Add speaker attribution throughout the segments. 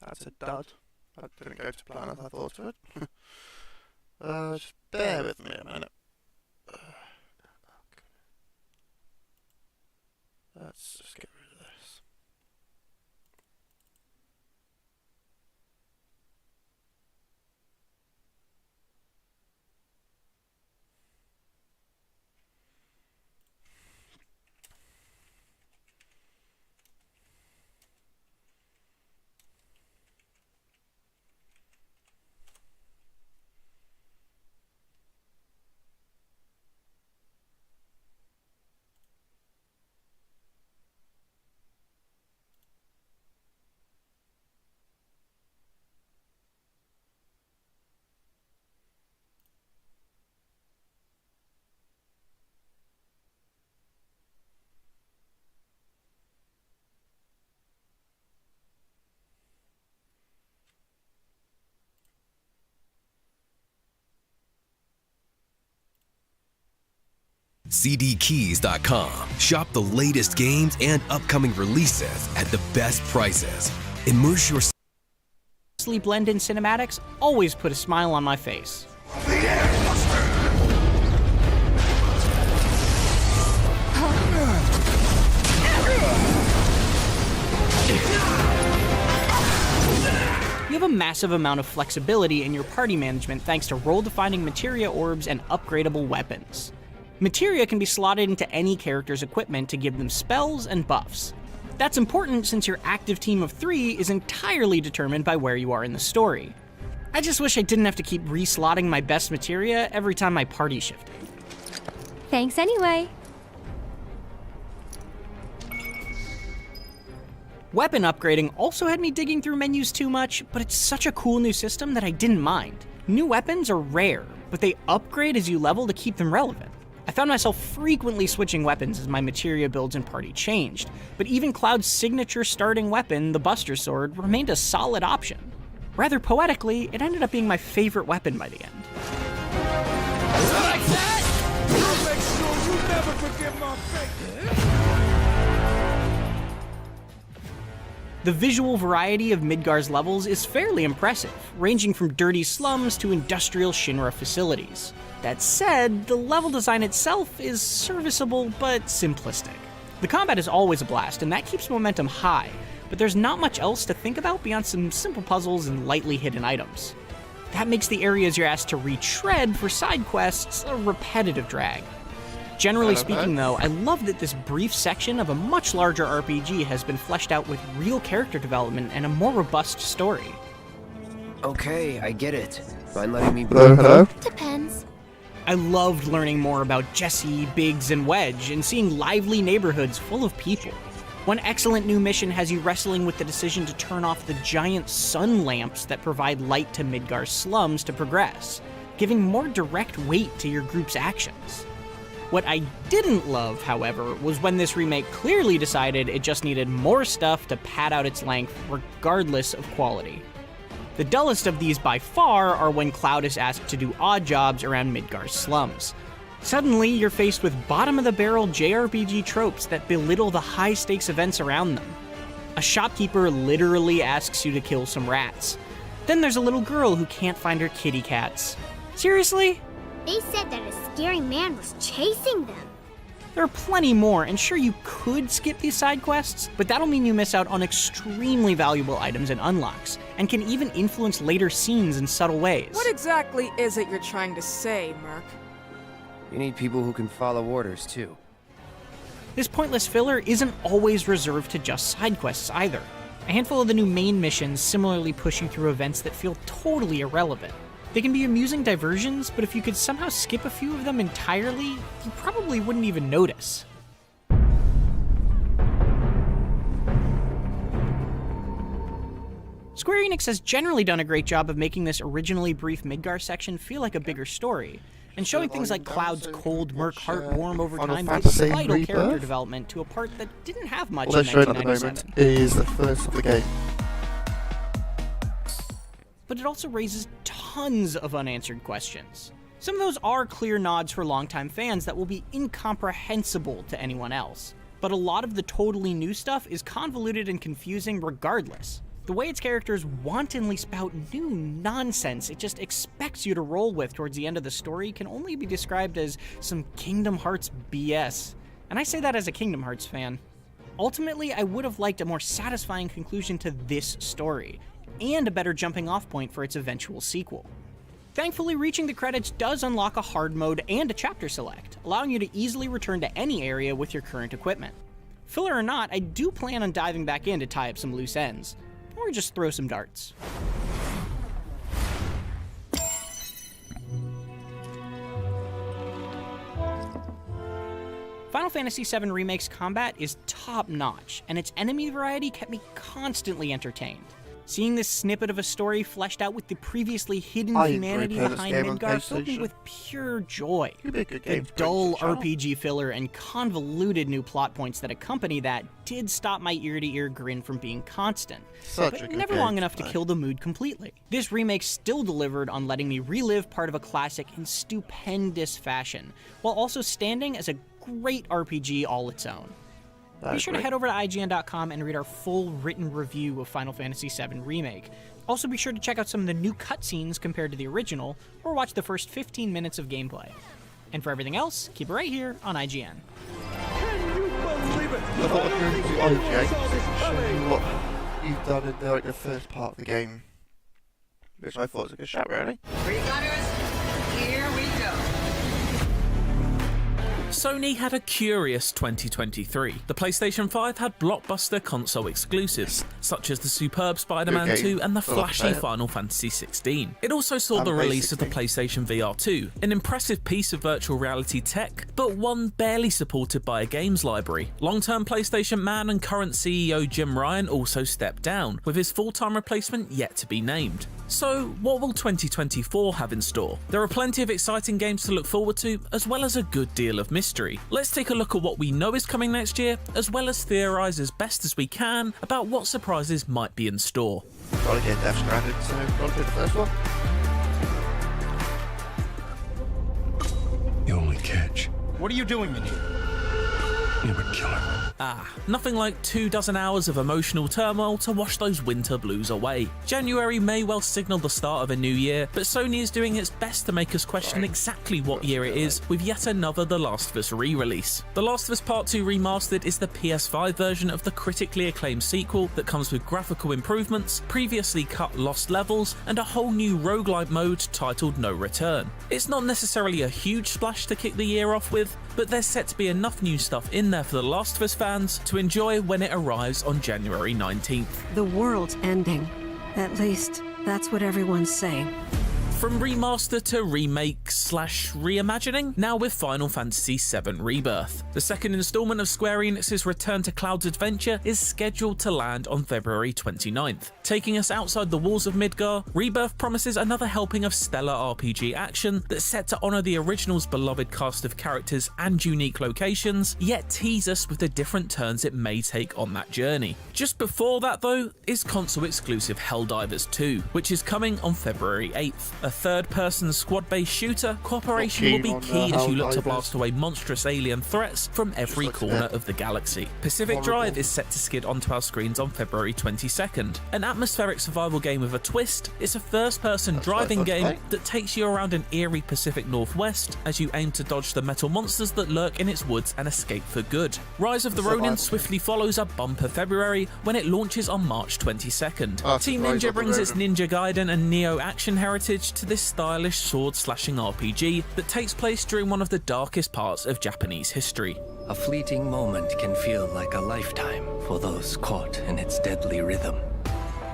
Speaker 1: That's a dud. That didn't go to plan as I thought it would. Just bear with me a minute. Let's just get rid of this.
Speaker 2: CDKeys.com. Shop the latest games and upcoming releases at the best prices. Immerse yourself.
Speaker 3: Blend in cinematics always put a smile on my face. You have a massive amount of flexibility in your party management thanks to role-defining materia orbs and upgradable weapons. Materia can be slotted into any character's equipment to give them spells and buffs. That's important since your active team of 3 is entirely determined by where you are in the story. I just wish I didn't have to keep reslotting my best materia every time my party shifted.
Speaker 4: Thanks anyway.
Speaker 3: Weapon upgrading also had me digging through menus too much, but it's such a cool new system that I didn't mind. New weapons are rare, but they upgrade as you level to keep them relevant. I found myself frequently switching weapons as my materia builds and party changed, but even Cloud's signature starting weapon, the Buster Sword, remained a solid option. Rather poetically, it ended up being my favorite weapon by the end.
Speaker 5: Like that? I'll make sure you never forget my face.
Speaker 3: The visual variety of Midgar's levels is fairly impressive, ranging from dirty slums to industrial Shinra facilities. That said, the level design itself is serviceable but simplistic. The combat is always a blast, and that keeps momentum high, but there's not much else to think about beyond some simple puzzles and lightly hidden items. That makes the areas you're asked to retread for side quests a repetitive drag. Generally speaking though, I love that this brief section of a much larger RPG has been fleshed out with real character development and a more robust story.
Speaker 6: Okay, I get it. Mind letting me...
Speaker 1: Hello?
Speaker 4: Depends.
Speaker 3: I loved learning more about Jesse, Biggs, and Wedge, and seeing lively neighborhoods full of people. One excellent new mission has you wrestling with the decision to turn off the giant sun lamps that provide light to Midgar's slums to progress, giving more direct weight to your group's actions. What I didn't love, however, was when this remake clearly decided it just needed more stuff to pad out its length, regardless of quality. The dullest of these by far are when Cloud is asked to do odd jobs around Midgar's slums. Suddenly, you're faced with bottom-of-the-barrel JRPG tropes that belittle the high-stakes events around them. A shopkeeper literally asks you to kill some rats. Then there's a little girl who can't find her kitty cats. Seriously?
Speaker 4: They said that a scary man was chasing them.
Speaker 3: There are plenty more, and sure you could skip these side quests, but that'll mean you miss out on extremely valuable items and unlocks, and can even influence later scenes in subtle ways.
Speaker 7: What exactly is it you're trying to say, Merc?
Speaker 6: You need people who can follow orders, too.
Speaker 3: This pointless filler isn't always reserved to just side quests either. A handful of the new main missions similarly push you through events that feel totally irrelevant. They can be amusing diversions, but if you could somehow skip a few of them entirely, you probably wouldn't even notice. Square Enix has generally done a great job of making this originally brief Midgar section feel like a bigger story, and showing things like Cloud's cold, Merc heart warm over time gives vital character development to a part that didn't have much in 1997.
Speaker 1: Is the first of the game.
Speaker 3: But it also raises tons of unanswered questions. Some of those are clear nods for longtime fans that will be incomprehensible to anyone else, but a lot of the totally new stuff is convoluted and confusing regardless. The way its characters wantonly spout new nonsense it just expects you to roll with towards the end of the story can only be described as some Kingdom Hearts BS. And I say that as a Kingdom Hearts fan. Ultimately, I would have liked a more satisfying conclusion to this story, and a better jumping off point for its eventual sequel. Thankfully, reaching the credits does unlock a hard mode and a chapter select, allowing you to easily return to any area with your current equipment. Filler or not, I do plan on diving back in to tie up some loose ends, or just throw some darts. Final Fantasy VII Remake's combat is top-notch, and its enemy variety kept me constantly entertained. Seeing this snippet of a story fleshed out with the previously hidden humanity behind Midgar filled me with pure joy. The dull RPG filler and convoluted new plot points that accompany that did stop my ear-to-ear grin from being constant, but never long enough to kill the mood completely. This remake still delivered on letting me relive part of a classic in stupendous fashion, while also standing as a great RPG all its own. Be sure to head over to IGN.com and read our full written review of Final Fantasy VII Remake. Also be sure to check out some of the new cutscenes compared to the original, or watch the first 15 minutes of gameplay. And for everything else, keep it right here on IGN.
Speaker 5: Can you believe it?
Speaker 1: I thought I was going to IGN to show you what you've done in the first part of the game, which I thought was a good shout, really.
Speaker 8: Regunners, here we go.
Speaker 9: Sony had a curious 2023. The PlayStation 5 had blockbuster console exclusives, such as the superb Spider-Man 2 and the flashy Final Fantasy 16. It also saw the release of the PlayStation VR 2, an impressive piece of virtual reality tech, but one barely supported by a games library. Long-term PlayStation man and current CEO Jim Ryan also stepped down, with his full-time replacement yet to be named. So, what will 2024 have in store? There are plenty of exciting games to look forward to, as well as a good deal of mystery. Let's take a look at what we know is coming next year, as well as theorise as best as we can about what surprises might be in store.
Speaker 1: Gotta get Death Stranded, so gotta do the first one.
Speaker 10: The only catch.
Speaker 11: What are you doing in here?
Speaker 10: You would kill him.
Speaker 9: Nothing like 24 hours of emotional turmoil to wash those winter blues away. January may well signal the start of a new year, but Sony is doing its best to make us question exactly what year it is with yet another The Last of Us re-release. The Last of Us Part 2 Remastered is the PS5 version of the critically acclaimed sequel that comes with graphical improvements, previously cut lost levels, and a whole new roguelike mode titled No Return. It's not necessarily a huge splash to kick the year off with, but there's set to be enough new stuff in there for The Last of Us fans to enjoy when it arrives on January 19th.
Speaker 12: The world's ending. At least, that's what everyone's saying.
Speaker 9: From remaster to remake / reimagining, now with Final Fantasy VII Rebirth. The second installment of Square Enix's Return to Cloud's adventure is scheduled to land on February 29th. Taking us outside the walls of Midgar, Rebirth promises another helping of stellar RPG action that's set to honour the original's beloved cast of characters and unique locations, yet tease us with the different turns it may take on that journey. Just before that though, is console exclusive Helldivers 2, which is coming on February 8th. A third-person squad-based shooter, cooperation will be key as you look to blast away monstrous alien threats from every corner of the galaxy. Pacific Drive is set to skid onto our screens on February 22nd. An atmospheric survival game with a twist, it's a first-person driving game that takes you around an eerie Pacific Northwest as you aim to dodge the metal monsters that lurk in its woods and escape for good. Rise of the Ronin swiftly follows a bumper February when it launches on March 22nd. Team Ninja brings its Ninja Gaiden and Neo action heritage to this stylish sword-slashing RPG that takes place during one of the darkest parts of Japanese history.
Speaker 6: A fleeting moment can feel like a lifetime for those caught in its deadly rhythm.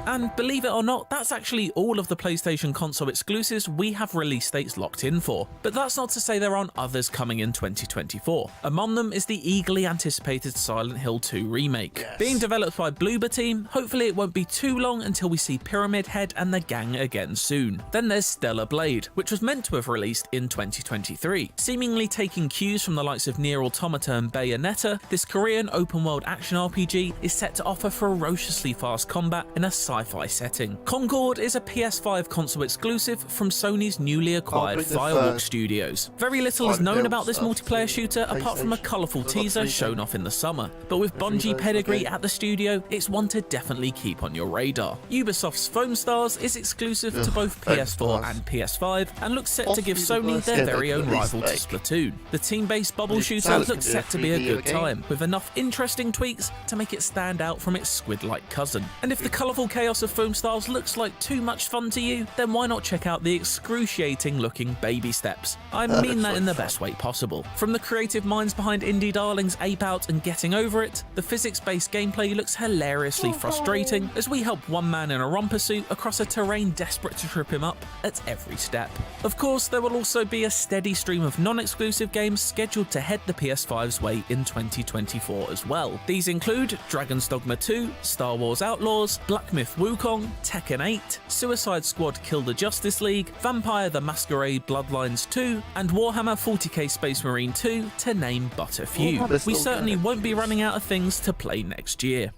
Speaker 9: And believe it or not, that's actually all of the PlayStation console exclusives we have release dates locked in for. But that's not to say there aren't others coming in 2024. Among them is the eagerly anticipated Silent Hill 2 remake. Yes. Being developed by Bloober Team, hopefully it won't be too long until we see Pyramid Head and the gang again soon. Then there's Stellar Blade, which was meant to have released in 2023. Seemingly taking cues from the likes of Nier Automata and Bayonetta, this Korean open-world action RPG is set to offer ferociously fast combat in a sci-fi setting. Concord is a PS5 console exclusive from Sony's newly acquired
Speaker 1: bring the
Speaker 9: Firewalk
Speaker 1: third
Speaker 9: Studios. Very little is
Speaker 1: Final
Speaker 9: known
Speaker 1: build
Speaker 9: about this
Speaker 1: stuff
Speaker 9: multiplayer
Speaker 1: to
Speaker 9: shooter apart from a
Speaker 1: PlayStation.
Speaker 9: colourful
Speaker 1: We've got
Speaker 9: teaser
Speaker 1: three
Speaker 9: shown
Speaker 1: games.
Speaker 9: off in the summer, but with
Speaker 1: Every
Speaker 9: Bungie
Speaker 1: version
Speaker 9: pedigree
Speaker 1: again.
Speaker 9: at the studio, it's one to definitely keep on your radar. Ubisoft's Foam Stars is exclusive to both
Speaker 1: Foam
Speaker 9: PS4
Speaker 1: Stars.
Speaker 9: and PS5 and looks set to give
Speaker 1: Possibly the
Speaker 9: Sony
Speaker 1: worst
Speaker 9: their
Speaker 1: game
Speaker 9: very
Speaker 1: they
Speaker 9: own
Speaker 1: could
Speaker 9: rival to
Speaker 1: release,
Speaker 9: Splatoon. The team-based bubble
Speaker 1: It
Speaker 9: shooter
Speaker 1: sounds
Speaker 9: looks
Speaker 1: like
Speaker 9: set to be a
Speaker 1: 3D
Speaker 9: good
Speaker 1: game.
Speaker 9: time, with enough interesting tweaks to make it stand out from its squid-like cousin. And if the colourful chaos of Foam Stars looks like too much fun to you, then why not check out the excruciating-looking baby steps? I mean that in the best way possible. From the creative minds behind indie darlings Ape Out and Getting Over It, the physics-based gameplay looks hilariously frustrating as we help one man in a romper suit across a terrain desperate to trip him up at every step. Of course, there will also be a steady stream of non-exclusive games scheduled to head the PS5's way in 2024 as well. These include Dragon's Dogma 2, Star Wars Outlaws, Black Myth Wukong, Tekken 8, Suicide Squad Kill the Justice League, Vampire the Masquerade Bloodlines 2, and Warhammer 40k Space Marine 2, to name but a few.
Speaker 1: Warhammer's
Speaker 9: We
Speaker 1: still
Speaker 9: certainly
Speaker 1: going.
Speaker 9: won't be running out of things to play next year.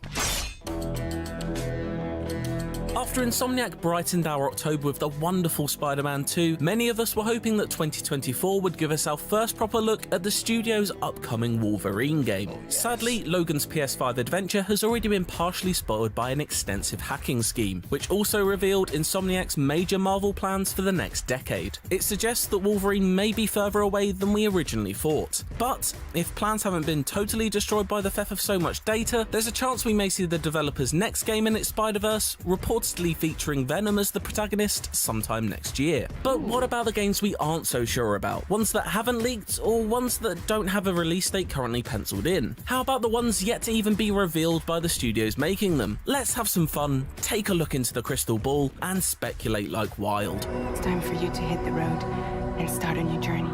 Speaker 9: After Insomniac brightened our October with the wonderful Spider-Man 2, many of us were hoping that 2024 would give us our first proper look at the studio's upcoming Wolverine game. Sadly, Logan's PS5 adventure has already been partially spoiled by an extensive hacking scheme, which also revealed Insomniac's major Marvel plans for the next decade. It suggests that Wolverine may be further away than we originally thought. But if plans haven't been totally destroyed by the theft of so much data, there's a chance we may see the developer's next game in its Spider-Verse reportedly featuring Venom as the protagonist sometime next year. But what about the games we aren't so sure about? Ones that haven't leaked, or ones that don't have a release date currently penciled in? How about the ones yet to even be revealed by the studios making them? Let's have some fun, take a look into the crystal ball, and speculate like wild.
Speaker 11: It's time for you to hit the road and start a new journey.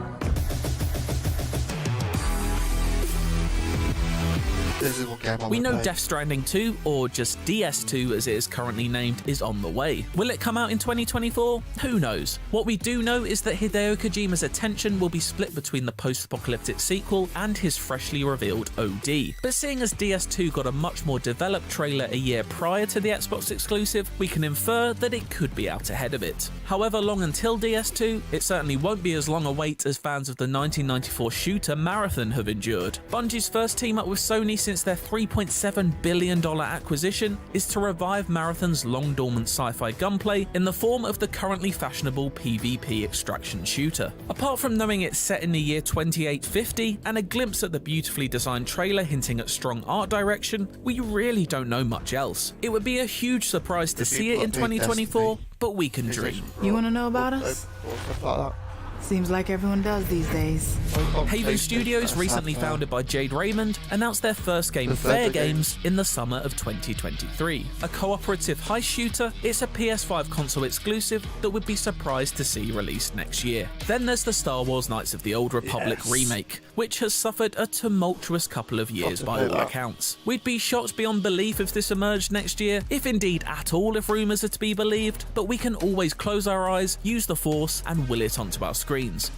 Speaker 1: This is what game I
Speaker 9: We
Speaker 1: wanna
Speaker 9: know
Speaker 1: play.
Speaker 9: Death Stranding 2, or just DS2 as it is currently named, is on the way. Will it come out in 2024? Who knows? What we do know is that Hideo Kojima's attention will be split between the post-apocalyptic sequel and his freshly revealed OD. But seeing as DS2 got a much more developed trailer a year prior to the Xbox exclusive, we can infer that it could be out ahead of it. However long until DS2, it certainly won't be as long a wait as fans of the 1994 shooter Marathon have endured. Bungie's first team up with Sony since their $3.7 billion acquisition is to revive Marathon's long-dormant sci-fi gunplay in the form of the currently fashionable PvP extraction shooter. Apart from knowing it's set in the year 2850 and a glimpse at the beautifully designed trailer hinting at strong art direction, we really don't know much else. It would be a huge surprise to see it in 2024, but we can dream.
Speaker 11: You want to know about us?
Speaker 1: Or stuff like that.
Speaker 11: Seems like everyone does these days.
Speaker 9: Haven Studios, recently founded by Jade Raymond, announced their first game, Fair Games, in the summer of 2023. A cooperative heist shooter, it's a PS5 console exclusive that would be surprised to see released next year. Then there's the Star Wars Knights of the Old Republic remake, which has suffered a tumultuous couple of years by all accounts. We'd be shocked beyond belief if this emerged next year, if indeed at all if rumours are to be believed, but we can always close our eyes, use the Force, and will it onto our screens.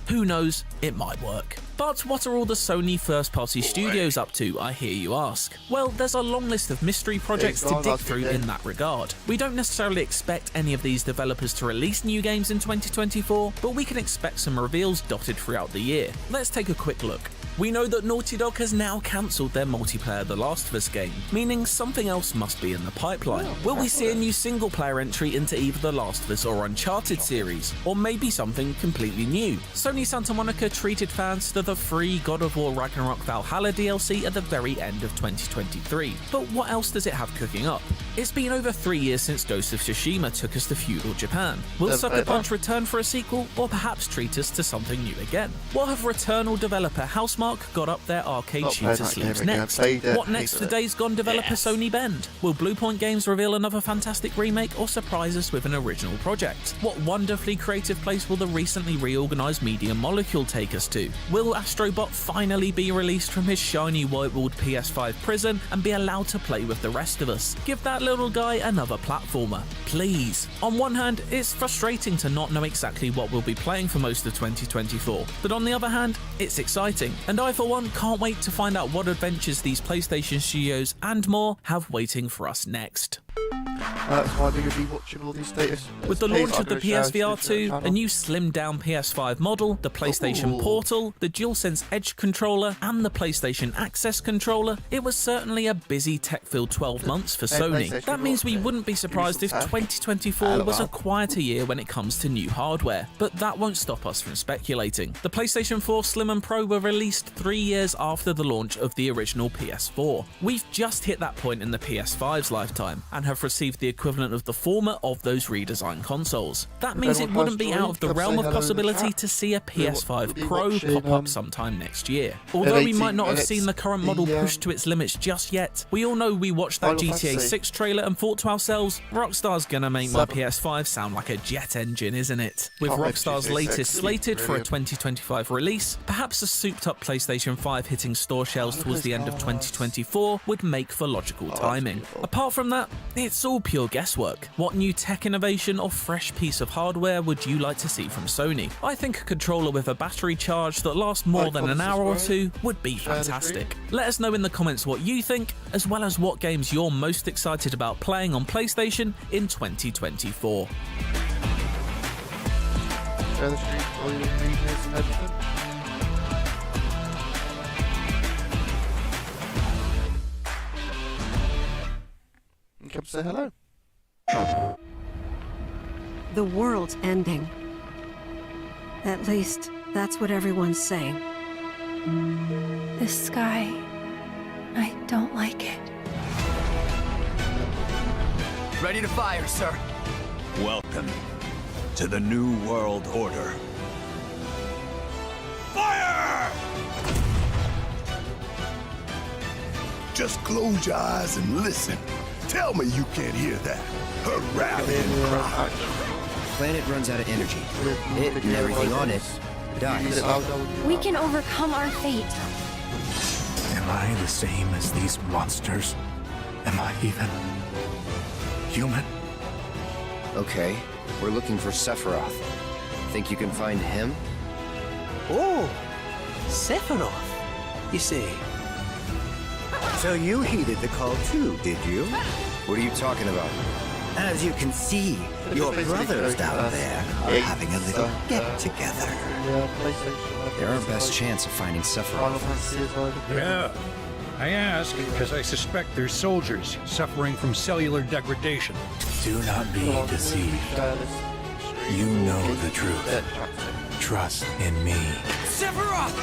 Speaker 9: Who knows, it might work. But what are all the Sony first-party studios up to, I hear you ask? Well, there's a long list of mystery projects to dig through in that regard. We don't necessarily expect any of these developers to release new games in 2024, but we can expect some reveals dotted throughout the year. Let's take a quick look. We know that Naughty Dog has now cancelled their multiplayer The Last of Us game, meaning something else must be in the pipeline. Will we see a new single-player entry into either The Last of Us or Uncharted series, or maybe something completely new? Sony Santa Monica treated fans to the free God of War Ragnarok Valhalla DLC at the very end of 2023, but what else does it have cooking up? It's been over 3 years since Ghost of Tsushima took us to feudal Japan. Will Sucker Punch return for a sequel, or perhaps treat us to something new again? What have Returnal developer Housemarque got up their arcade shooter sleeves next? What next for Days Gone developer Sony Bend? Will Bluepoint Games reveal another fantastic remake or surprise us with an original project? What wonderfully creative place will the recently reorganised Media Molecule take us to? Will Astrobot finally be released from his shiny white-walled PS5 prison and be allowed to play with the rest of us? Give that little guy another platformer, please. On one hand, it's frustrating to not know exactly what we'll be playing for most of 2024, but on the other hand, it's exciting, and I for one can't wait to find out what adventures these PlayStation studios and more have waiting for us next.
Speaker 1: That's why they're going to be watching all these status.
Speaker 9: With the launch of the PSVR 2, a
Speaker 1: new
Speaker 9: new slimmed-down PS5 model, the PlayStation Portal, the DualSense Edge controller, and the PlayStation Access controller, it was certainly a busy tech-filled 12 months for Sony. That means we wouldn't be surprised if 2024 was a quieter year when it comes to new hardware, but that won't stop us from speculating. The PlayStation 4 Slim and Pro were released 3 years after the launch of the original PS4. We've just hit that point in the PS5's lifetime, and have received the equivalent of the former of those redesigned consoles. That means it wouldn't be out of the realm of possibility to see a PS5 Pro pop up sometime next year. Although we might not have seen the current model pushed to its limits just yet, we all know we watched that GTA 6 trailer and thought to ourselves, Rockstar's gonna make my PS5 sound like a jet engine, isn't it? With Rockstar's latest slated for a 2025 release, perhaps a souped up PlayStation 5 hitting store shelves towards the end of 2024 would make for logical timing. Apart from that, it's all pure guesswork. What new tech innovation or fresh piece of hardware would you like to see from Sony? I think a controller with a battery charge that lasts more than an hour or two would be fantastic. Let us know in the comments what you think, as well as what games you're most excited about playing on PlayStation in 2024.
Speaker 1: Share the stream, all your reviews and everything. And come say hello.
Speaker 12: The world's ending. At least, that's what everyone's saying.
Speaker 11: The sky. I don't like it.
Speaker 13: Ready to fire, sir.
Speaker 14: Welcome to the New World Order. Fire!
Speaker 10: Just close your eyes and listen. Tell me you can't hear that. Her rallying cry.
Speaker 13: Planet runs out of energy. It and everything on it dies.
Speaker 4: We can overcome our fate.
Speaker 10: Am I the same as these monsters? Am I even human?
Speaker 13: Okay, we're looking for Sephiroth. Think you can find him?
Speaker 6: Oh, Sephiroth. You see. So you heeded the call too, did you?
Speaker 13: What are you talking about?
Speaker 6: As you can see, your brothers down there are having a little get-together.
Speaker 13: They're our best chance of finding Sephiroth.
Speaker 15: Yeah. I ask because I suspect they're soldiers suffering from cellular degradation.
Speaker 10: Do not be deceived. You know the truth. Trust in me.
Speaker 6: Sephiroth!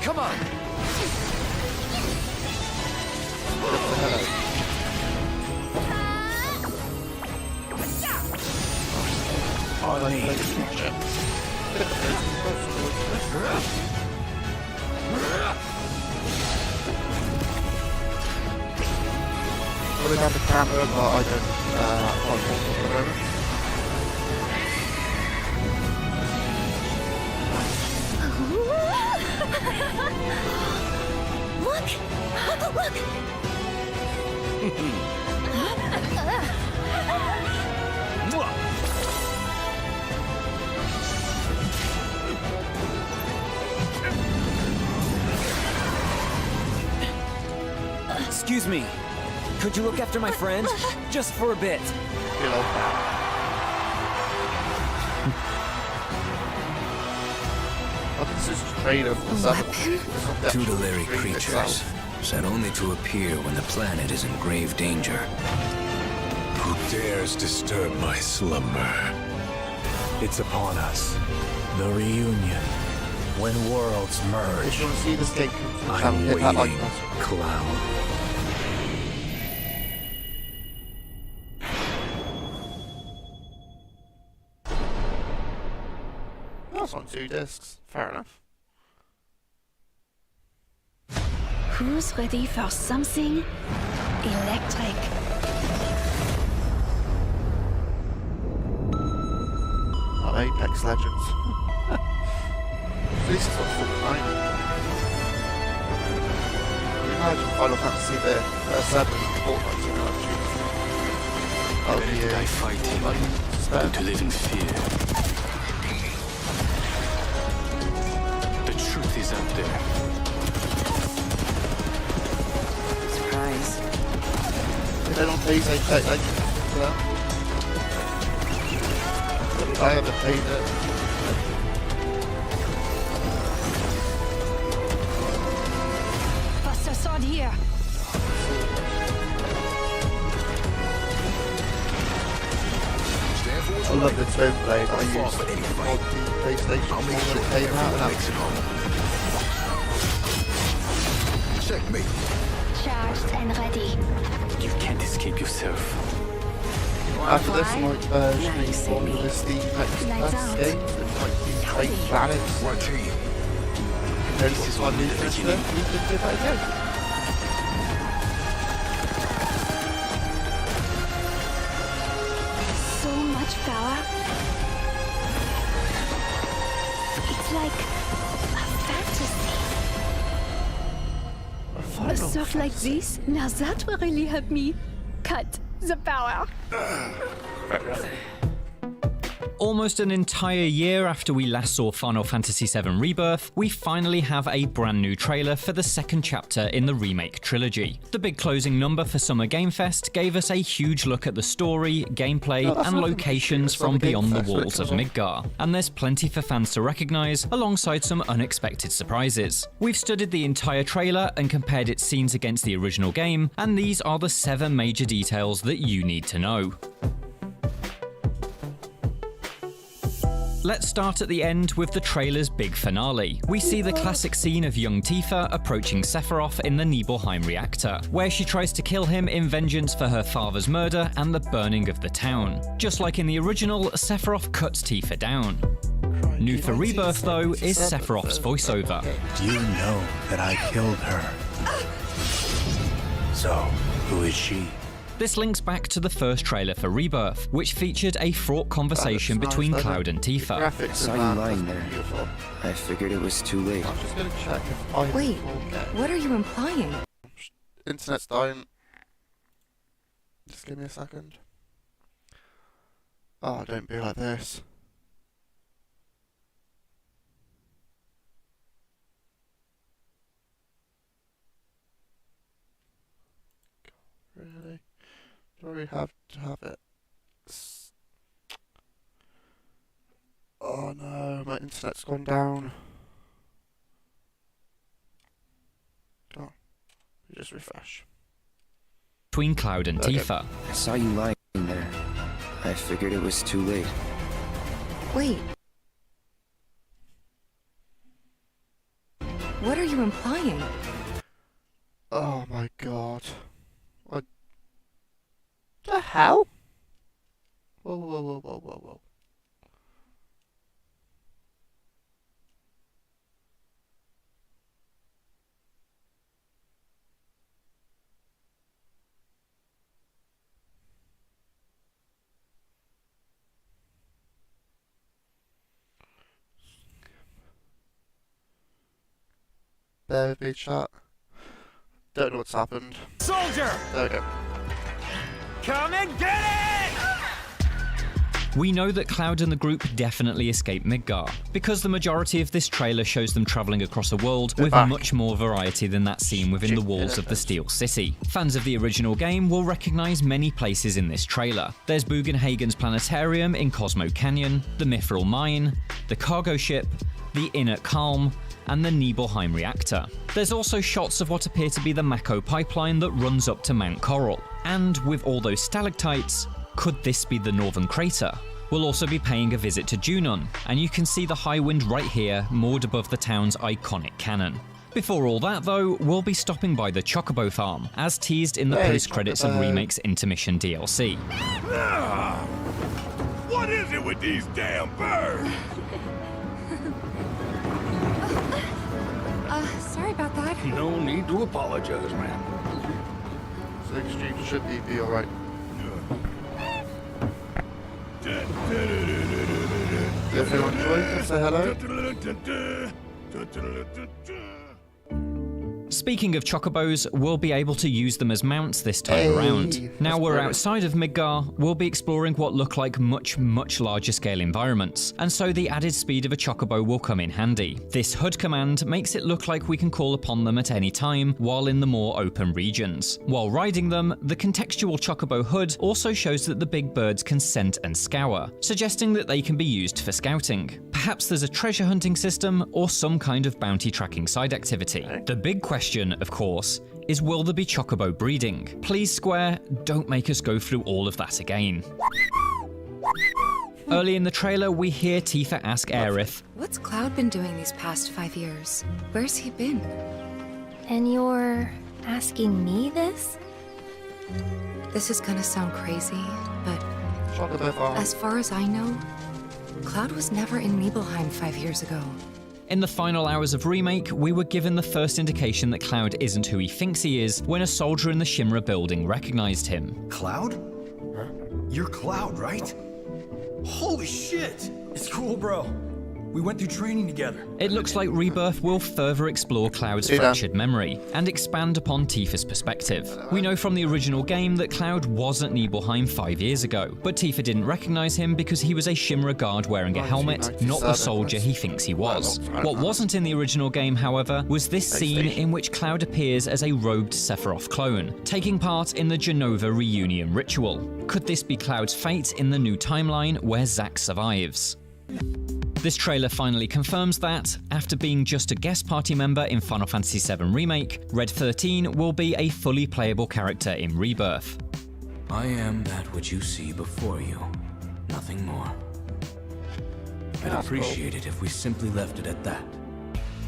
Speaker 13: Come on!
Speaker 1: Pulling down the camera, but I don't
Speaker 4: Look! Look!
Speaker 6: Excuse me. Could you look after my friend? Just for a bit.
Speaker 1: This is a trailer for the seventh.
Speaker 6: Tutelary creatures, set only to appear when the planet is in grave danger.
Speaker 10: Who dares disturb my slumber? It's upon us. The reunion. When worlds merge.
Speaker 1: If you want to see this game,
Speaker 10: I'm
Speaker 1: hit that like
Speaker 10: waiting,
Speaker 1: button.
Speaker 10: clown.
Speaker 1: That's on 2 discs. Fair enough.
Speaker 4: Who's ready for something electric?
Speaker 1: Oh, Apex Legends. This is on Fortnite. Can you imagine Final Fantasy the 7 Fortnite technology? Oh,
Speaker 10: Better to die fighting than to live in fear. The truth is out there.
Speaker 1: they don't pay, they take like I haven't paid it.
Speaker 16: Buster sword here.
Speaker 1: I love the twin blade I used on the PlayStation when it came out, and that was
Speaker 10: Check me.
Speaker 16: Charged and ready.
Speaker 6: You can't escape yourself.
Speaker 1: after this like version of the Steam Next game, it's like you trade planets.
Speaker 10: What team?
Speaker 1: And then this is one new finisher, you can do that again.
Speaker 16: So much power. It's like a fantasy. A surf like this? Now that will really help me cut the power.
Speaker 17: Almost an entire year after we last saw Final Fantasy VII Rebirth, we finally have a brand new trailer for the second chapter in the remake trilogy. The big closing number for Summer Game Fest gave us a huge look at the story, gameplay, and locations from beyond the walls of Midgar, and there's plenty for fans to recognise, alongside some unexpected surprises. We've studied the entire trailer and compared its scenes against the original game, and these are the 7 major details that you need to know. Let's start at the end with the trailer's big finale. We see the classic scene of young Tifa approaching Sephiroth in the Nibelheim reactor, where she tries to kill him in vengeance for her father's murder and the burning of the town. Just like in the original, Sephiroth cuts Tifa down. New for Rebirth, though, is Sephiroth's voiceover.
Speaker 6: You know that I killed her. So, who is she?
Speaker 17: This links back to the first trailer for Rebirth, which featured a fraught conversation between Cloud and Tifa.
Speaker 13: I saw you lying there. I figured it was too late.
Speaker 1: I'm just gonna check if I
Speaker 7: Wait, what are you implying?
Speaker 1: Internet's dying. Just give me a second. Oh, don't be like this. Really? Do we have to have it? Oh no, my internet's gone down. Oh, just refresh.
Speaker 17: Between Cloud and Tifa.
Speaker 13: I saw you lying there. I figured it was too late.
Speaker 7: Wait. What are you implying?
Speaker 1: Oh my god. What the hell? Whoa, whoa, whoa, whoa, whoa, whoa. Bear with me, chat. Don't know what's happened.
Speaker 5: Soldier!
Speaker 1: There we go.
Speaker 5: Come and get it!
Speaker 17: We know that Cloud and the group definitely escaped Midgar, because the majority of this trailer shows them travelling across a world with much more variety than that seen within the walls of the Steel City. Fans of the original game will recognise many places in this trailer. There's Bugenhagen's Planetarium in Cosmo Canyon, the Mithril Mine, the cargo ship, the Inner Calm, and the Nibelheim reactor. There's also shots of what appear to be the Mako pipeline that runs up to Mount Coral. And with all those stalactites, could this be the Northern Crater? We'll also be paying a visit to Junon, and you can see the High Wind right here, moored above the town's iconic cannon. Before all that though, we'll be stopping by the Chocobo farm, as teased in the post-credits of Remake's intermission DLC.
Speaker 10: What is it with these damn birds?
Speaker 7: Sorry about that.
Speaker 15: No need to apologize, man.
Speaker 1: So exchange should be alright. If everyone enjoyed, say hello.
Speaker 17: Speaking of chocobos, we'll be able to use them as mounts this time around. Now we're outside of Midgar, we'll be exploring what look like much larger scale environments, and so the added speed of a chocobo will come in handy. This HUD command makes it look like we can call upon them at any time while in the more open regions. While riding them, the contextual chocobo HUD also shows that the big birds can scent and scour, suggesting that they can be used for scouting. Perhaps there's a treasure hunting system or some kind of bounty tracking side activity. The big question, of course, is will there be chocobo breeding? Please Square, don't make us go through all of that again. Early in the trailer, we hear Tifa ask Aerith,
Speaker 7: What's Cloud been doing these past 5 years? Where's he been?
Speaker 4: And you're asking me this?
Speaker 7: This is gonna sound crazy, but as far as I know, Cloud was never in Nibelheim 5 years ago.
Speaker 17: In the final hours of Remake, we were given the first indication that Cloud isn't who he thinks he is when a soldier in the Shinra building recognized him.
Speaker 14: Cloud? Huh? You're Cloud, right? Holy shit! It's cool, bro. We went through training together.
Speaker 17: It looks like Rebirth will further explore Cloud's fractured memory and expand upon Tifa's perspective. We know from the original game that Cloud was at Nibelheim 5 years ago, but Tifa didn't recognize him because he was a Shinra guard wearing a helmet, not the soldier he thinks he was. What wasn't in the original game, however, was this scene in which Cloud appears as a robed Sephiroth clone, taking part in the Genova reunion ritual. Could this be Cloud's fate in the new timeline where Zack survives? This trailer finally confirms that, after being just a guest party member in Final Fantasy VII Remake, Red 13 will be a fully playable character in Rebirth.
Speaker 18: I am that which you see before you, nothing more. I'd appreciate it if we simply left it at that.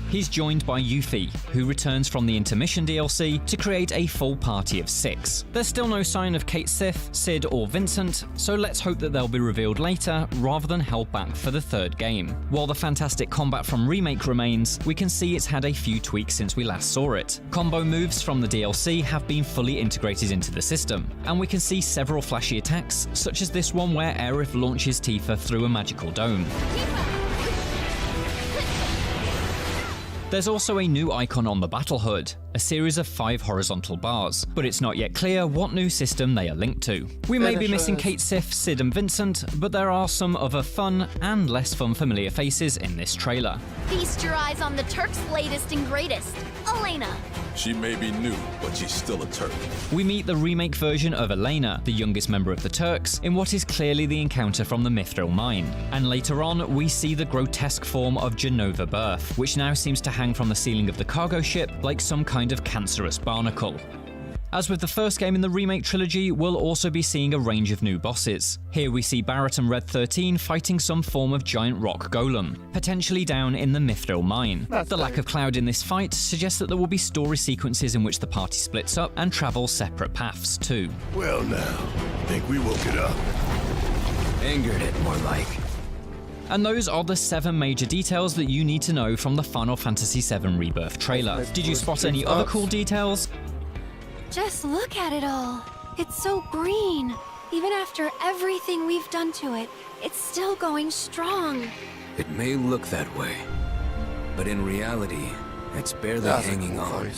Speaker 17: He's joined by Yuffie, who returns from the Intermission DLC to create a full party of 6. There's still no sign of Kate Sith, Cid or Vincent, so let's hope that they'll be revealed later rather than held back for the third game. While the fantastic combat from Remake remains, we can see it's had a few tweaks since we last saw it. Combo moves from the DLC have been fully integrated into the system, and we can see several flashy attacks, such as this one where Aerith launches Tifa through a magical dome. There's also a new icon on the battle HUD, a series of 5 horizontal bars, but it's not yet clear what new system they are linked to. We may be missing Kate Sith, Cid and Vincent, but there are some other fun and less fun familiar faces in this trailer.
Speaker 4: Feast your eyes on the Turks' latest and greatest, Elena.
Speaker 19: She may be new, but she's still a Turk.
Speaker 17: We meet the remake version of Elena, the youngest member of the Turks, in what is clearly the encounter from the Mithril mine. And later on, we see the grotesque form of Genova Birth, which now seems to hang from the ceiling of the cargo ship like some kind of cancerous barnacle. As with the first game in the Remake trilogy, we'll also be seeing a range of new bosses. Here we see Barret and Red 13 fighting some form of giant rock golem, potentially down in the Mithril mine. The lack of Cloud in this fight suggests that there will be story sequences in which the party splits up and travels separate paths too.
Speaker 10: Well now, think we woke it up.
Speaker 18: Angered it, more like.
Speaker 17: And those are the 7 major details that you need to know from the Final Fantasy VII Rebirth trailer. Did you spot any other cool details?
Speaker 4: Just look at it all. It's so green. Even after everything we've done to it, it's still going strong.
Speaker 18: It may look that way, but in reality, it's barely hanging on.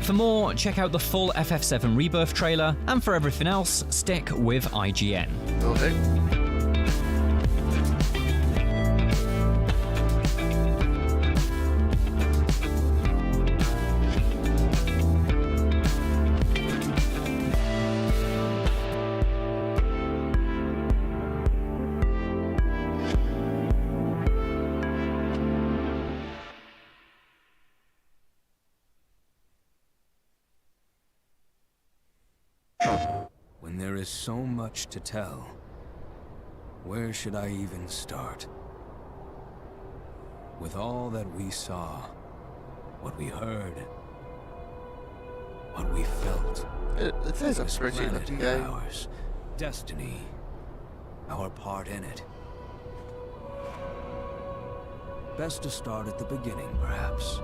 Speaker 17: For more, check out the full FF7 Rebirth trailer, and for everything else, stick with IGN.
Speaker 1: Will do.
Speaker 18: When there is so much to tell, where should I even start? With all that we saw, what we heard, what we felt.
Speaker 1: It is a pretty looking game.
Speaker 18: Ours, destiny, our part in it. Best to start at the beginning, perhaps.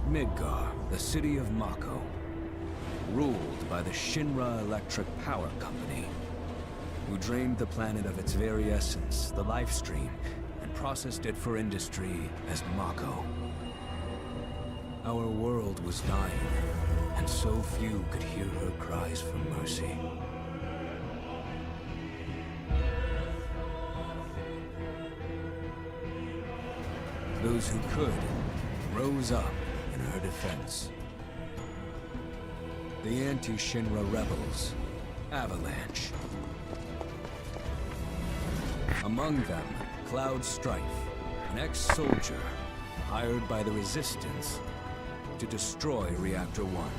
Speaker 18: Midgar, the city of Mako, ruled by the Shinra Electric Power Company, who drained the planet of its very essence, the life stream, and processed it for industry as Mako. Our world was dying, and so few could hear her cries for mercy. Those who could rose up in her defense. The anti-Shinra rebels, Avalanche. Among them, Cloud Strife, an ex-soldier hired by the Resistance to destroy Reactor 1.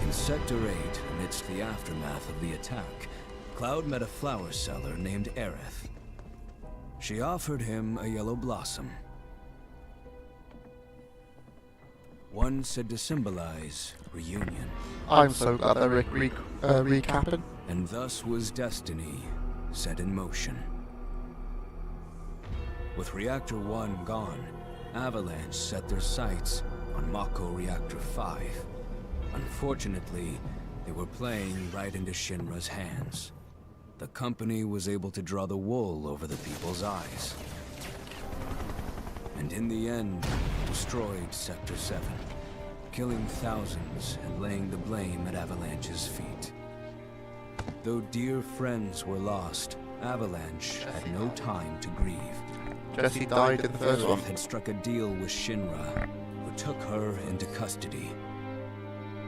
Speaker 18: In Sector 8, amidst the aftermath of the attack, Cloud met a flower seller named Aerith. She offered him a yellow blossom. One said to symbolize reunion.
Speaker 1: I'm so glad they're recapping.
Speaker 18: And thus was destiny set in motion. With Reactor 1 gone, Avalanche set their sights on Mako Reactor 5. Unfortunately, they were playing right into Shinra's hands. The company was able to draw the wool over the people's eyes. And in the end, destroyed Sector 7, killing thousands and laying the blame at Avalanche's feet. Though dear friends were lost, Avalanche had no time to grieve.
Speaker 1: Jesse died in the first one.
Speaker 18: Had struck a deal with Shinra, who took her into custody.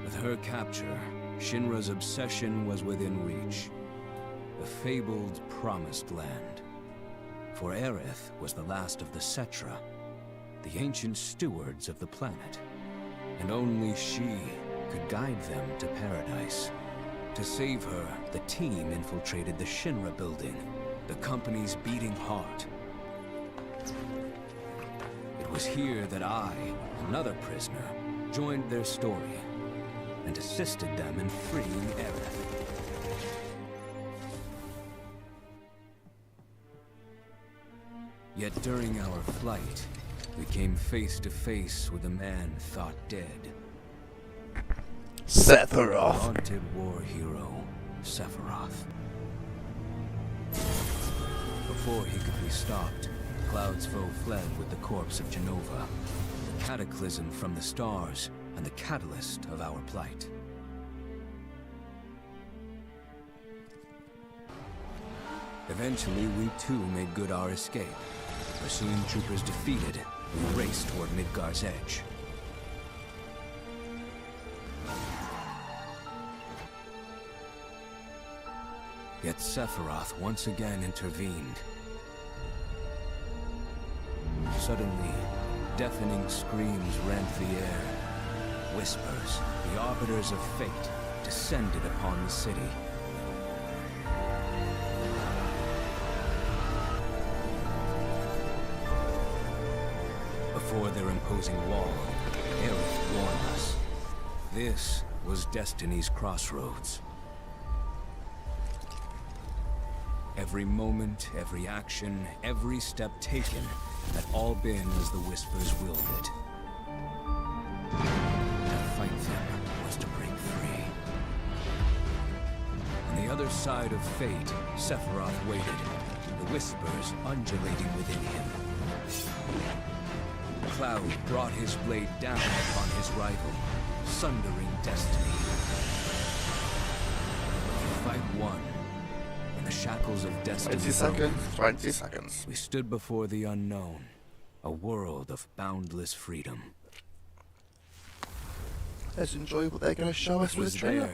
Speaker 18: With her capture, Shinra's obsession was within reach. The fabled Promised Land. For Aerith was the last of the Cetra, the ancient stewards of the planet. And only she could guide them to paradise. To save her, the team infiltrated the Shinra building, the company's beating heart. It was here that I, another prisoner, joined their story and assisted them in freeing Aerith. Yet during our flight, we came face to face with a man thought dead.
Speaker 1: Sephiroth.
Speaker 18: Haunted war hero, Sephiroth. Before he could be stopped, Cloud's foe fled with the corpse of Genova, the cataclysm from the stars and the catalyst of our plight. Eventually, we too made good our escape. Pursuing troopers defeated, we raced toward Midgar's edge. Yet Sephiroth once again intervened. Suddenly, deafening screams rent the air. Whispers, the arbiters of fate, descended upon the city. Before their imposing wall, Aerith warned us. This was Destiny's crossroads. Every moment, every action, every step taken had all been as the Whispers willed it. To fight them was to break free. On the other side of fate, Sephiroth waited, the Whispers undulating within him. Cloud brought his blade down upon his rival, sundering destiny. The fight won. In the shackles of destiny.
Speaker 1: 20 seconds.
Speaker 18: We stood before the unknown, a world of boundless freedom.
Speaker 1: Let's enjoy what they're going to show us with the trailer.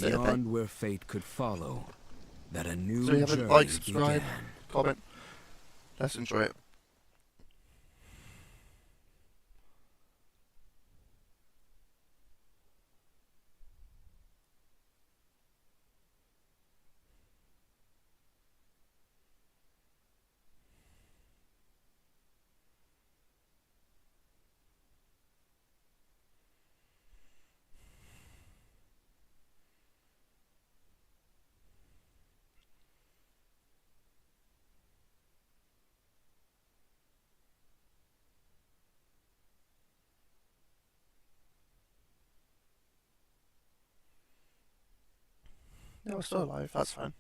Speaker 18: Beyond where fate could follow, that a new
Speaker 1: so you haven't
Speaker 18: journey
Speaker 1: liked, subscribe,
Speaker 18: began.
Speaker 1: comment. Let's enjoy it. Yeah, we're still alive, that's fine.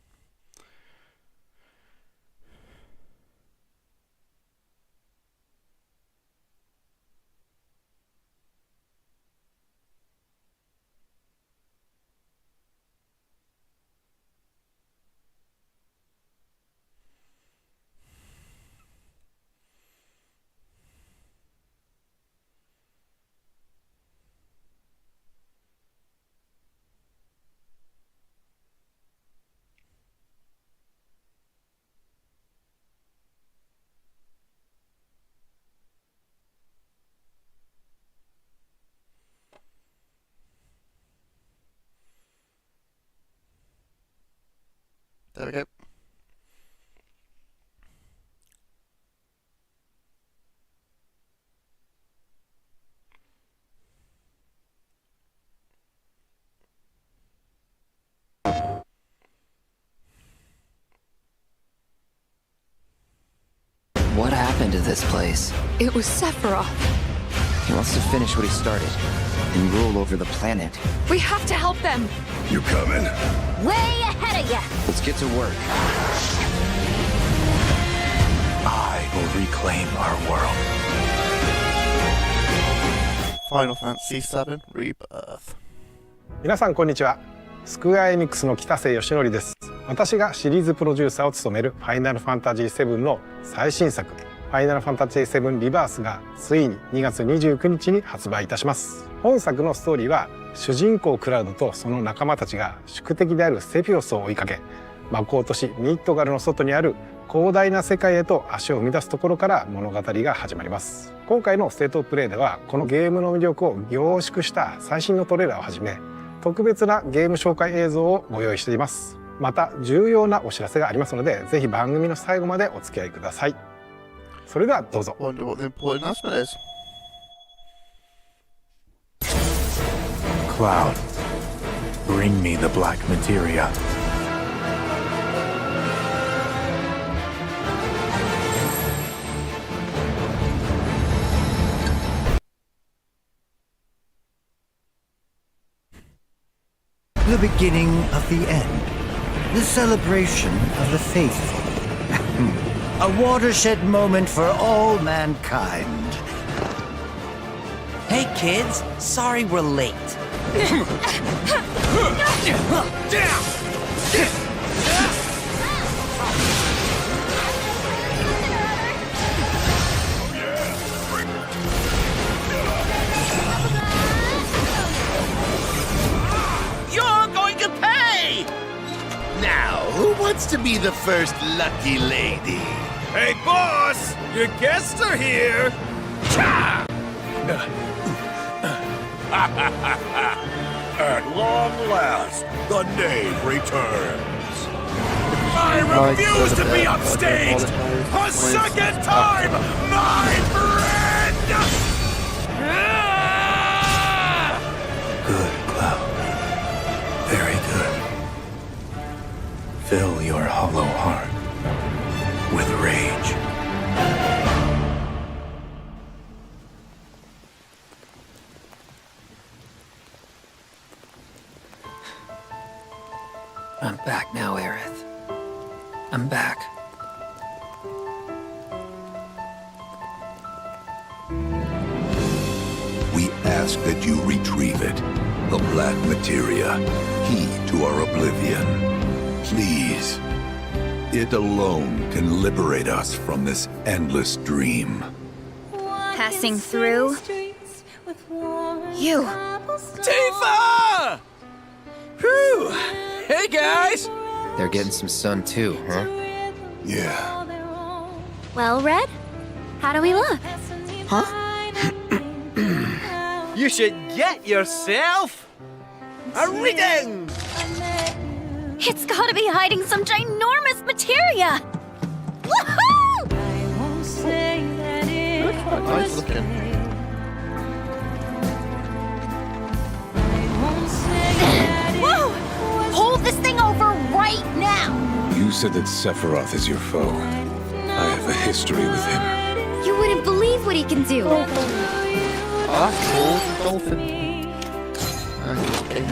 Speaker 1: There we go.
Speaker 13: What happened to this place?
Speaker 7: It was Sephiroth.
Speaker 13: He wants to finish what he started and rule over the planet.
Speaker 7: We have to help them.
Speaker 10: You coming?
Speaker 4: Way ahead of you.
Speaker 13: Let's get to work.
Speaker 6: I will reclaim our world.
Speaker 1: Final Fantasy VII Rebirth.
Speaker 20: 皆さんこんにちは。スクエアエニックスの北瀬義則です。私がシリーズプロデューサーを務めるファイナルファンタジー7の最新作ファイナルファンタジー7リバースがついに2月29日に発売いたします。本作のストーリーは主人公クラウドとその仲間たちが宿敵であるセフィオスを追いかけ魔法都市ミッドガルの外にある広大な世界へと足を踏み出すところから物語が始まります。今回のステートオブプレイではこのゲームの魅力を凝縮した最新のトレーラーをはじめ特別なゲーム紹介映像をご用意しています。また重要なお知らせがありますのでぜひ番組の最後までお付き合いください。それではどうぞ。
Speaker 1: Wonder what the important announcement is.
Speaker 6: Cloud, bring me the black materia.
Speaker 21: The beginning of the end. The celebration of the faithful. A watershed moment for all mankind.
Speaker 22: Hey kids, sorry we're late. You're going to pay!
Speaker 10: Now, who wants to be the first lucky lady?
Speaker 5: Hey, boss! Your guests are here!
Speaker 10: At long last, the knave returns.
Speaker 5: I refuse to be upstaged! A second time, my friend!
Speaker 6: Good, Cloud. Very good. Fill your hollow heart with rage.
Speaker 13: I'm back now, Aerith. I'm back.
Speaker 10: We ask that you retrieve it. The black materia, key to our oblivion. Please. It alone can liberate us from this endless dream.
Speaker 4: Passing through. You.
Speaker 22: Tifa! Whew! Hey guys!
Speaker 13: They're getting some sun too, huh?
Speaker 10: Yeah.
Speaker 4: Well, Red? How do we look?
Speaker 22: Huh? You should get yourself a reading!
Speaker 4: It's gotta be hiding some ginormous materia! Woohoo!
Speaker 1: Nice looking.
Speaker 4: Whoa! Hold this thing over right now!
Speaker 19: You said that Sephiroth is your foe. I have a history with him.
Speaker 4: You wouldn't believe what he can do.
Speaker 1: Oh, that's cool. The dolphin. Okay.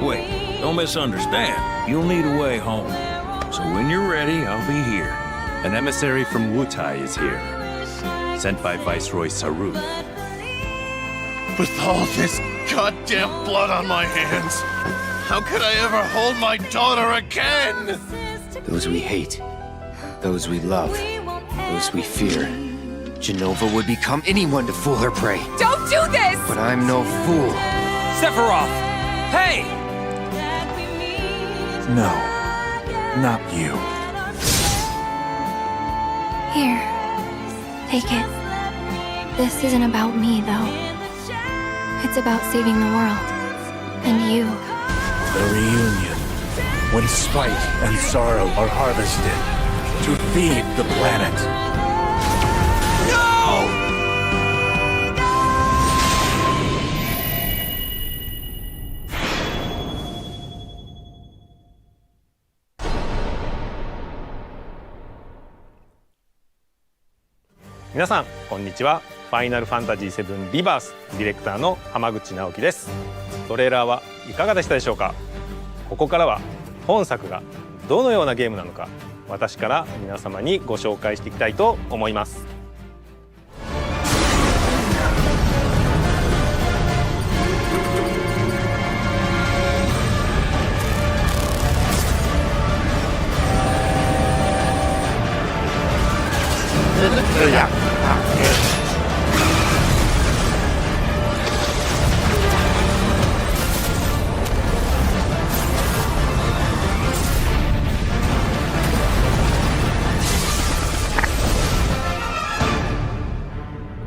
Speaker 15: Wait, don't misunderstand. You'll need a way home. So when you're ready, I'll be here.
Speaker 2: An emissary from Wutai is here, sent by Viceroy Saru.
Speaker 1: With all this goddamn blood on my hands, how could I ever hold my daughter again?
Speaker 13: Those we hate, those we love, those we fear. Genova would become anyone to fool her prey.
Speaker 11: Don't do this!
Speaker 13: But I'm no fool.
Speaker 22: Sephiroth! Hey!
Speaker 2: No, not you.
Speaker 4: Here. Take it. This isn't about me, though. It's about saving the world. And you.
Speaker 2: The reunion. When spite and sorrow are harvested to feed the planet.
Speaker 1: No!
Speaker 20: 皆さんこんにちは。ファイナルファンタジー7リバースディレクターの浜口直樹です。トレーラーはいかがでしたでしょうか。ここからは本作がどのようなゲームなのか、私から皆様にご紹介していきたいと思います。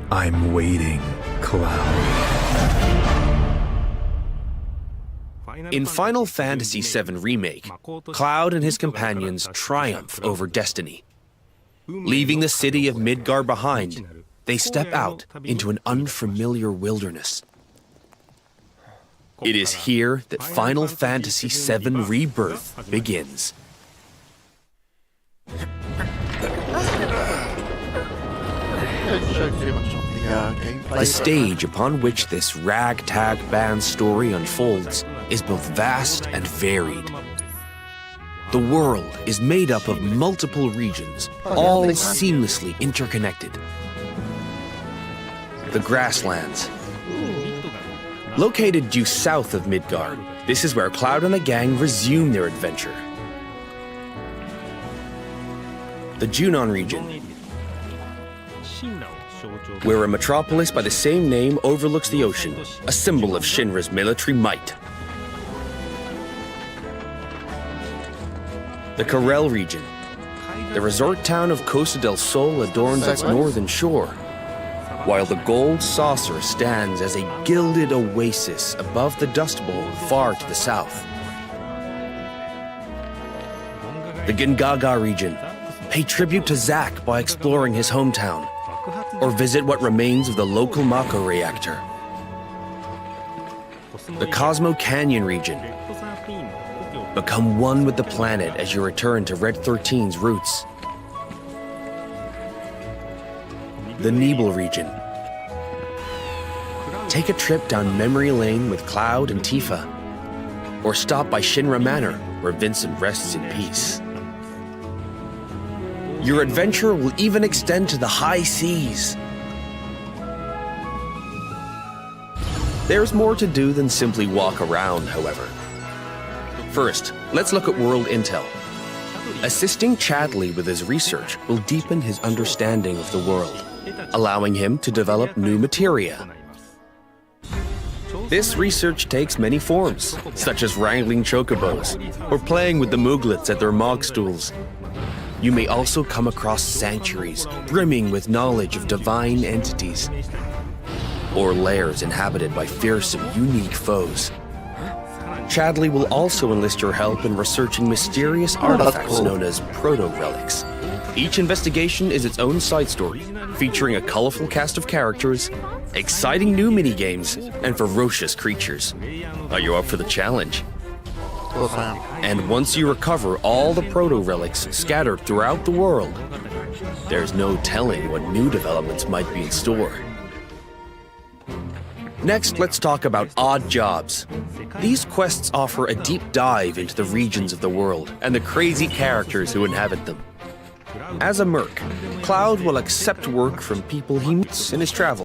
Speaker 2: I'm waiting, Cloud.
Speaker 22: In Final Fantasy VII Remake, Cloud and his companions triumph over destiny. Leaving the city of Midgar behind, they step out into an unfamiliar wilderness. It is here that Final Fantasy VII Rebirth begins. The stage upon which this ragtag band story unfolds is both vast and varied. The world is made up of multiple regions, all seamlessly interconnected. The Grasslands. Located due south of Midgar, this is where Cloud and the gang resume their adventure. The Junon region, where a metropolis by the same name overlooks the ocean, a symbol of Shinra's military might. The Corel region. The resort town of Costa del Sol adorns its northern shore, while the Gold Saucer stands as a gilded oasis above the Dust Bowl far to the south. The Gingaga region. Pay tribute to Zack by exploring his hometown, or visit what remains of the local Mako reactor. The Cosmo Canyon region. Become one with the planet as you return to Red 13's roots. The Nibel region. Take a trip down memory lane with Cloud and Tifa, or stop by Shinra Manor, where Vincent rests in peace. Your adventure will even extend to the high seas. There's more to do than simply walk around, however. First, let's look at world intel. Assisting Chadley with his research will deepen his understanding of the world, allowing him to develop new materia. This research takes many forms, such as wrangling chocobos, or playing with the Mooglets at their Mog stools. You may also come across sanctuaries brimming with knowledge of divine entities, or lairs inhabited by fearsome, unique foes. Chadley will also enlist your help in researching mysterious artifacts known as proto-relics. Each investigation is its own side story, featuring a colorful cast of characters, exciting new minigames, and ferocious creatures. Are you up for the challenge? And once you recover all the proto-relics scattered throughout the world, there's no telling what new developments might be in store. Next, let's talk about odd jobs. These quests offer a deep dive into the regions of the world and the crazy characters who inhabit them. As a merc, Cloud will accept work from people he meets in his travels.